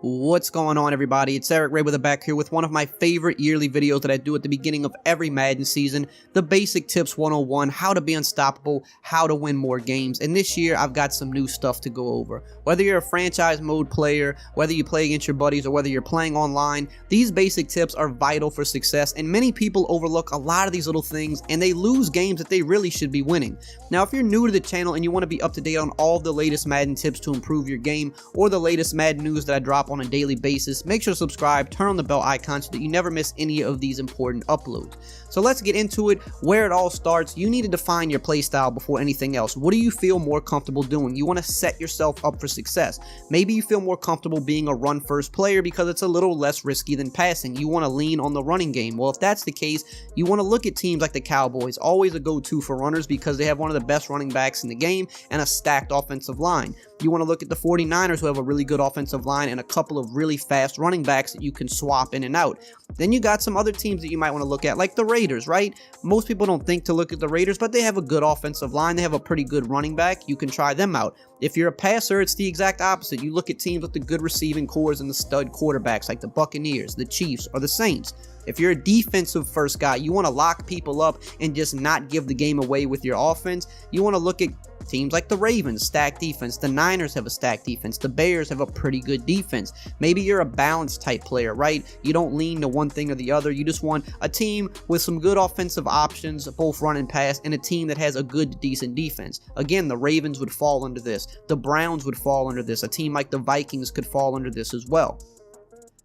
What's going on, everybody? It's EricRayweather back here with one of my favorite yearly videos that I do at the beginning of every Madden season, the Basic Tips 101, how to be unstoppable, how to win more games. And this year, I've got some new stuff to go over. Whether you're a franchise mode player, whether you play against your buddies, or whether you're playing online, these basic tips are vital for success, and many people overlook a lot of these little things, and they lose games that they really should be winning. Now, if you're new to the channel and you want to be up to date on all the latest Madden tips to improve your game, or the latest Madden news that I drop on a daily basis, make sure to subscribe, turn on the bell icon so that you never miss any of these important uploads. So let's get into it. Where it all starts, you need to define your playstyle before anything else. What do you feel more comfortable doing? You want to set yourself up for success. Maybe you feel more comfortable being a run first player because it's a little less risky than passing. You want to lean on the running game. Well, if that's the case, you want to look at teams like the Cowboys, always a go-to for runners because they have one of the best running backs in the game and a stacked offensive line. You want to look at the 49ers, who have a really good offensive line and a couple of really fast running backs that you can swap in and out. Then you got some other teams that you might want to look at, like the Raiders, right? Most people don't think to look at the Raiders, but they have a good offensive line. They have a pretty good running back. You can try them out. If you're a passer, it's the exact opposite. You look at teams with the good receiving cores and the stud quarterbacks, like the Buccaneers, the Chiefs, or the Saints. If you're a defensive first guy, you want to lock people up and just not give the game away with your offense. You want to look at teams like the Ravens, stacked defense. The Niners have a stacked defense. The Bears have a pretty good defense. Maybe you're a balanced type player, right? You don't lean to one thing or the other. You just want a team with some good offensive options, both run and pass, and a team that has a good, decent defense. Again, the Ravens would fall under this. The Browns would fall under this. A team like the Vikings could fall under this as well.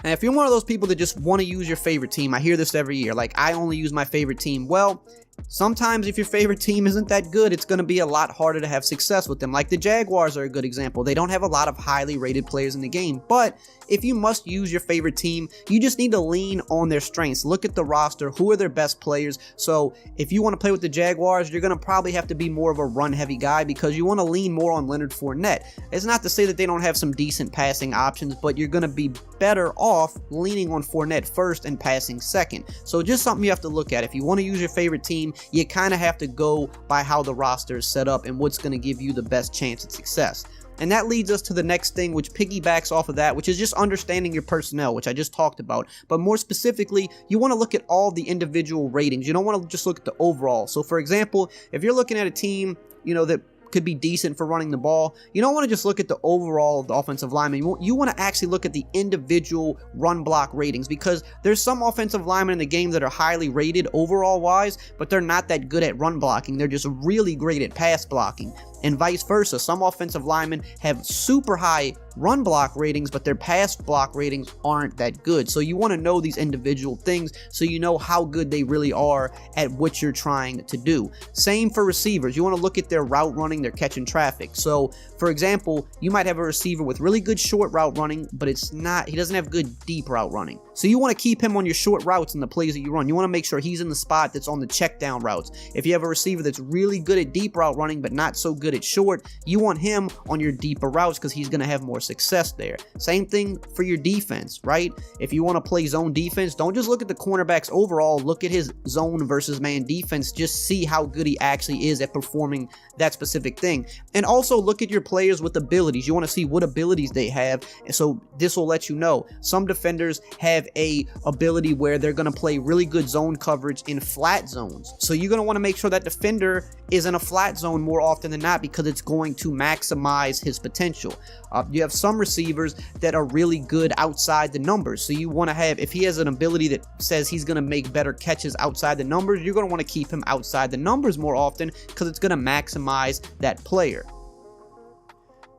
And if you're one of those people that just want to use your favorite team, I hear this every year, like, I only use my favorite team. Well, sometimes if your favorite team isn't that good, it's going to be a lot harder to have success with them. Like the Jaguars are a good example. They don't have a lot of highly rated players in the game, but if you must use your favorite team, you just need to lean on their strengths. Look at the roster. Who are their best players? So if you want to play with the Jaguars, you're going to probably have to be more of a run-heavy guy because you want to lean more on Leonard Fournette. It's not to say that they don't have some decent passing options, but you're going to be better off leaning on Fournette first and passing second. So just something you have to look at. If you want to use your favorite team, you kind of have to go by how the roster is set up and what's going to give you the best chance at success. And that leads us to the next thing, which piggybacks off of that, which is just understanding your personnel, which I just talked about. But more specifically, you want to look at all the individual ratings. You don't want to just look at the overall. So for example, if you're looking at a team, that could be decent for running the ball, you don't want to just look at the overall of the offensive lineman. You want to actually look at the individual run block ratings, because there's some offensive linemen in the game that are highly rated overall wise, but they're not that good at run blocking. They're just really great at pass blocking. And vice versa. Some offensive linemen have super high run block ratings, but their pass block ratings aren't that good. So you want to know these individual things so you know how good they really are at what you're trying to do. Same for receivers. You want to look at their route running, their catching traffic. So for example, you might have a receiver with really good short route running, but he doesn't have good deep route running. So you want to keep him on your short routes and the plays that you run. You want to make sure he's in the spot that's on the check down routes. If you have a receiver that's really good at deep route running, but not so good at short, you want him on your deeper routes because he's going to have more success there. Same thing for your defense, right? If you want to play zone defense, don't just look at the cornerbacks overall, look at his zone versus man defense. Just see how good he actually is at performing that specific thing. And also look at your players with abilities. You want to see what abilities they have, and so this will let you know. Some defenders have a ability where they're going to play really good zone coverage in flat zones. So you're going to want to make sure that defender is in a flat zone more often than not, because it's going to maximize his potential. You have some receivers that are really good outside the numbers. So you want to have, if he has an ability that says he's going to make better catches outside the numbers, you're going to want to keep him outside the numbers more often because it's going to maximize that player.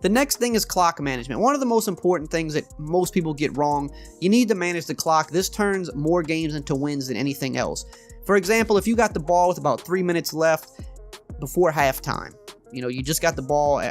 The next thing is clock management. One of the most important things that most people get wrong. You need to manage the clock. This turns more games into wins than anything else. For example, if you got the ball with about 3 minutes left before halftime, you just got the ball,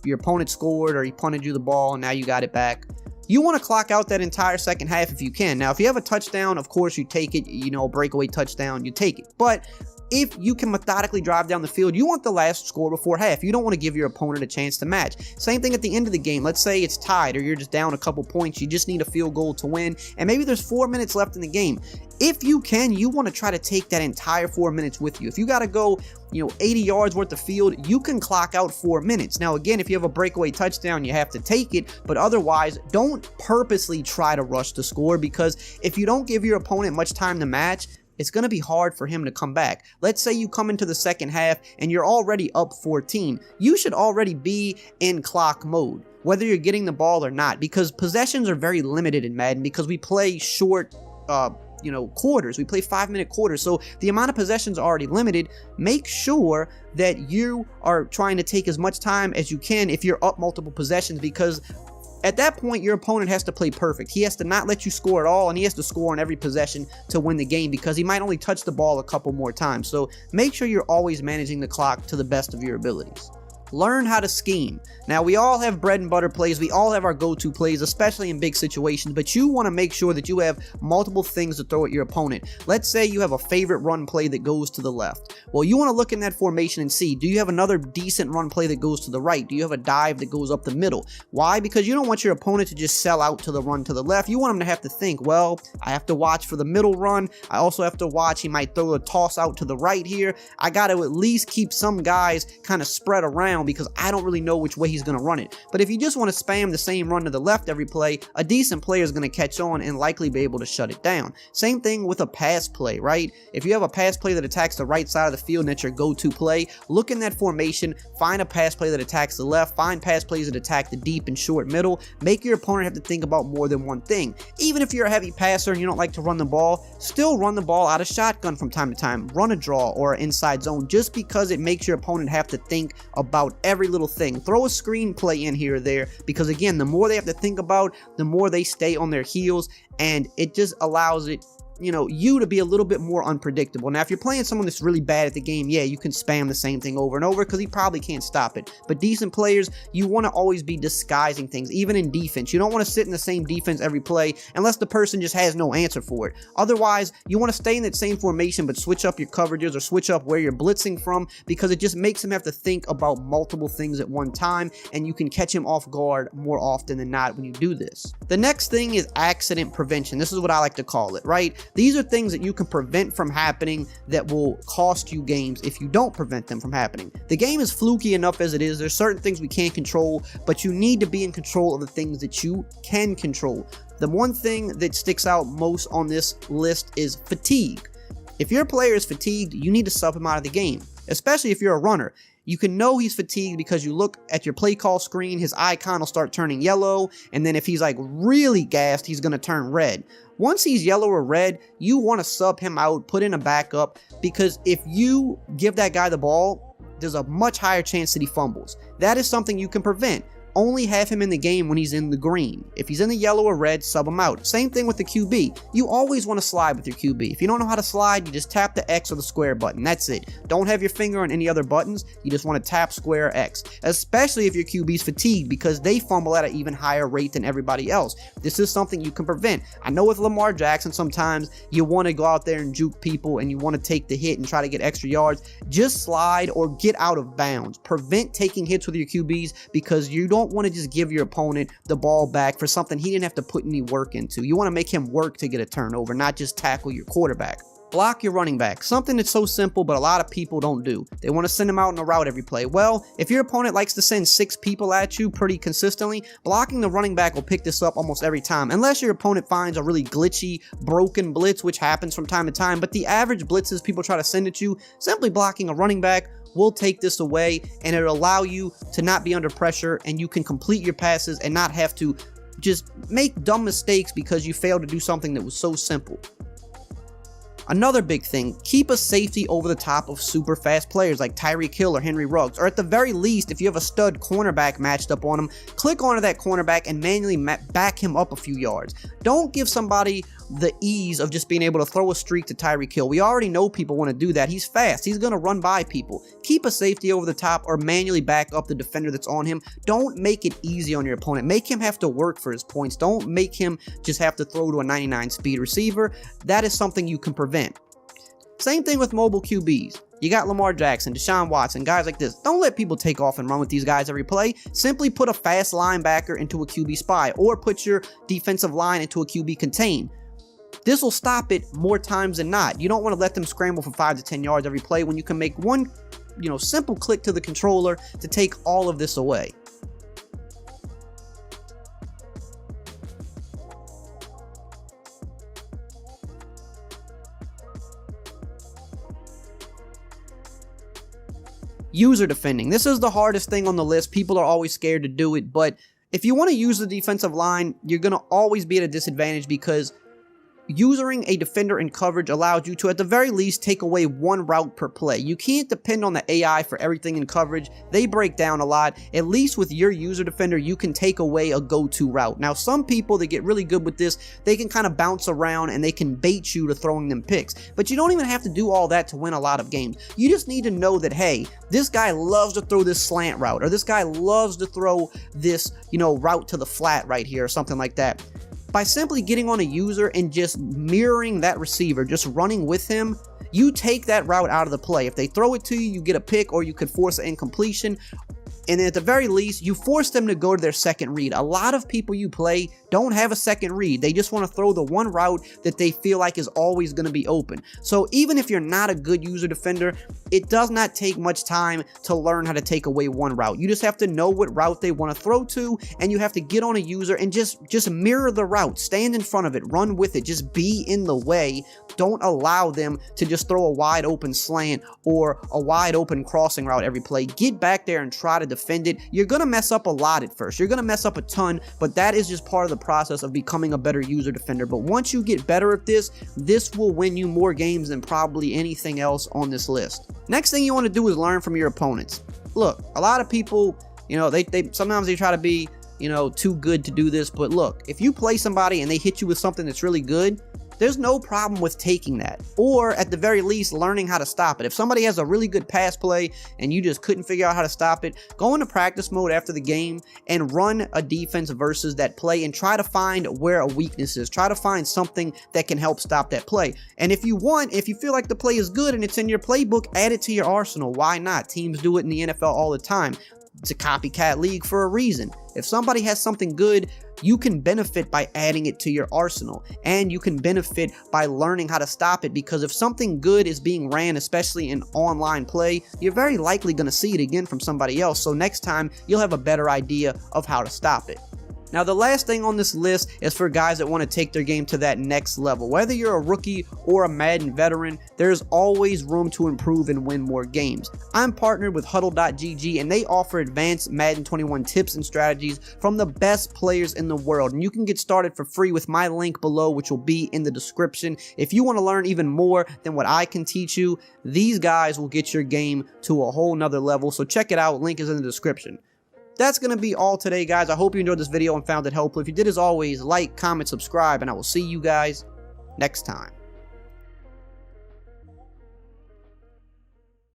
your opponent scored or he punted you the ball and now you got it back. You want to clock out that entire second half if you can. Now, if you have a touchdown, of course you take it, breakaway touchdown, you take it. But if you can methodically drive down the field, you want the last score before half. You don't want to give your opponent a chance to match. Same thing at the end of the game. Let's say it's tied or you're just down a couple points. You just need a field goal to win, and maybe there's 4 minutes left in the game. If you can, you want to try to take that entire 4 minutes with you. If you got to go, 80 yards worth of field, you can clock out 4 minutes. Now, again, if you have a breakaway touchdown, you have to take it, but otherwise, don't purposely try to rush the score, because if you don't give your opponent much time to match, it's going to be hard for him to come back. Let's say you come into the second half and you're already up 14. You should already be in clock mode, whether you're getting the ball or not, because possessions are very limited in Madden because we play short, quarters. We play 5-minute quarters, so the amount of possessions are already limited. Make sure that you are trying to take as much time as you can if you're up multiple possessions, because at that point, your opponent has to play perfect. He has to not let you score at all, and he has to score on every possession to win the game, because he might only touch the ball a couple more times. So make sure you're always managing the clock to the best of your abilities. Learn how to scheme. Now, we all have bread and butter plays. We all have our go-to plays, especially in big situations, but you want to make sure that you have multiple things to throw at your opponent. Let's say you have a favorite run play that goes to the left. Well, you want to look in that formation and see, do you have another decent run play that goes to the right? Do you have a dive that goes up the middle? Why? Because you don't want your opponent to just sell out to the run to the left. You want him to have to think, well, I have to watch for the middle run. I also have to watch, he might throw a toss out to the right here. I got to at least keep some guys kind of spread around, because I don't really know which way he's going to run it. But if you just want to spam the same run to the left every play, a decent player is going to catch on and likely be able to shut it down. Same thing with a pass play, right? If you have a pass play that attacks the right side of the field and that's your go-to play, look in that formation, find a pass play that attacks the left, find pass plays that attack the deep and short middle. Make your opponent have to think about more than one thing. Even if you're a heavy passer and you don't like to run the ball, still run the ball out of shotgun from time to time. Run a draw or an inside zone, just because it makes your opponent have to think about every little thing. Throw a screenplay in here or there, because again, the more they have to think about, the more they stay on their heels, and it just allows it, you to be a little bit more unpredictable. Now, if you're playing someone that's really bad at the game, yeah, you can spam the same thing over and over because he probably can't stop it. But decent players, you want to always be disguising things, even in defense. You don't want to sit in the same defense every play unless the person just has no answer for it. Otherwise, you want to stay in that same formation but switch up your coverages or switch up where you're blitzing from, because it just makes him have to think about multiple things at one time, and you can catch him off guard more often than not when you do this. The next thing is accident prevention. This is what I like to call it, right? These are things that you can prevent from happening that will cost you games if you don't prevent them from happening. The game is fluky enough as it is. There's certain things we can't control, but you need to be in control of the things that you can control. The one thing that sticks out most on this list is fatigue. If your player is fatigued, you need to sub him out of the game, especially if you're a runner. You can know he's fatigued because you look at your play call screen, his icon will start turning yellow, and then if he's like really gassed, he's going to turn red. Once he's yellow or red, you want to sub him out, put in a backup, because if you give that guy the ball, there's a much higher chance that he fumbles. That is something you can prevent. Only have him in the game when he's in the green. If he's in the yellow or red, sub him out. Same thing with the QB. You always want to slide with your QB. If you don't know how to slide, you just tap the X or the square button. That's it. Don't have your finger on any other buttons. You just want to tap square or X. Especially if your QB's fatigued, because they fumble at an even higher rate than everybody else. This is something you can prevent. I know with Lamar Jackson, sometimes you want to go out there and juke people and you want to take the hit and try to get extra yards. Just slide or get out of bounds. Prevent taking hits with your QBs, because you don't want to just give your opponent the ball back for something he didn't have to put any work into. You want to make him work to get a turnover, not just tackle your quarterback. Block your running back. Something that's so simple, but a lot of people don't do. They want to send him out in a route every play. Well, if your opponent likes to send 6 people at you pretty consistently, blocking the running back will pick this up almost every time, unless your opponent finds a really glitchy, broken blitz, which happens from time to time. But the average blitzes people try to send at you, simply blocking a running back will take this away, and it'll allow you to not be under pressure, and you can complete your passes and not have to just make dumb mistakes because you failed to do something that was so simple. Another big thing, keep a safety over the top of super fast players like Tyreek Hill or Henry Ruggs, or at the very least, if you have a stud cornerback matched up on him, click onto that cornerback and manually back him up a few yards. Don't give somebody the ease of just being able to throw a streak to Tyreek Hill. We already know people want to do that. He's fast. He's going to run by people. Keep a safety over the top or manually back up the defender that's on him. Don't make it easy on your opponent. Make him have to work for his points. Don't make him just have to throw to a 99 speed receiver. That is something you can prevent. Same thing with mobile QBs. You got Lamar Jackson, Deshaun Watson, guys like this. Don't let people take off and run with these guys every play. Simply put a fast linebacker into a QB spy, or put your defensive line into a QB contain. This will stop it more times than not. You don't want to let them scramble for 5 to 10 yards every play when you can make one, simple click to the controller to take all of this away. User defending. This is the hardest thing on the list. People are always scared to do it, but if you want to use the defensive line, you're going to always be at a disadvantage because using a defender in coverage allows you to, at the very least, take away one route per play. You can't depend on the AI for everything in coverage. They break down a lot. At least with your user defender, you can take away a go-to route. Now, some people that get really good with this, they can kind of bounce around and they can bait you to throwing them picks. But you don't even have to do all that to win a lot of games. You just need to know that, hey, this guy loves to throw this slant route, or this guy loves to throw this, route to the flat right here, or something like that. By simply getting on a user and just mirroring that receiver, just running with him, you take that route out of the play. If they throw it to you, you get a pick, or you could force an incompletion. And at the very least, you force them to go to their second read. A lot of people you play don't have a second read. They just want to throw the one route that they feel like is always going to be open. So even if you're not a good user defender, it does not take much time to learn how to take away one route. You just have to know what route they want to throw to, and you have to get on a user and just mirror the route. Stand in front of it. Run with it. Just be in the way. Don't allow them to just throw a wide open slant or a wide open crossing route every play. Get back there and try to defend it. You're going to mess up a lot at first. You're going to mess up a ton, but that is just part of the process of becoming a better user defender. But once you get better at this, this will win you more games than probably anything else on this list. Next thing you want to do is learn from your opponents. Look, a lot of people, sometimes they try to be, too good to do this, but look, if you play somebody and they hit you with something that's really good, there's no problem with taking that, or at the very least learning how to stop it. If somebody has a really good pass play and you just couldn't figure out how to stop it, go into practice mode after the game and run a defense versus that play and try to find where a weakness is. Try to find something that can help stop that play. And if you feel like the play is good and it's in your playbook, add it to your arsenal. Why not? Teams do it in the NFL all the time. It's a copycat league for a reason. If somebody has something good, you can benefit by adding it to your arsenal, and you can benefit by learning how to stop it, because if something good is being ran, especially in online play, you're very likely going to see it again from somebody else, so next time you'll have a better idea of how to stop it. Now, the last thing on this list is for guys that want to take their game to that next level. Whether you're a rookie or a Madden veteran, there's always room to improve and win more games. I'm partnered with Huddle.gg, and they offer advanced Madden 21 tips and strategies from the best players in the world. And you can get started for free with my link below, which will be in the description. If you want to learn even more than what I can teach you, these guys will get your game to a whole nother level. So check it out. Link is in the description. That's going to be all today, guys. I hope you enjoyed this video and found it helpful. If you did, as always, like, comment, subscribe, and I will see you guys next time.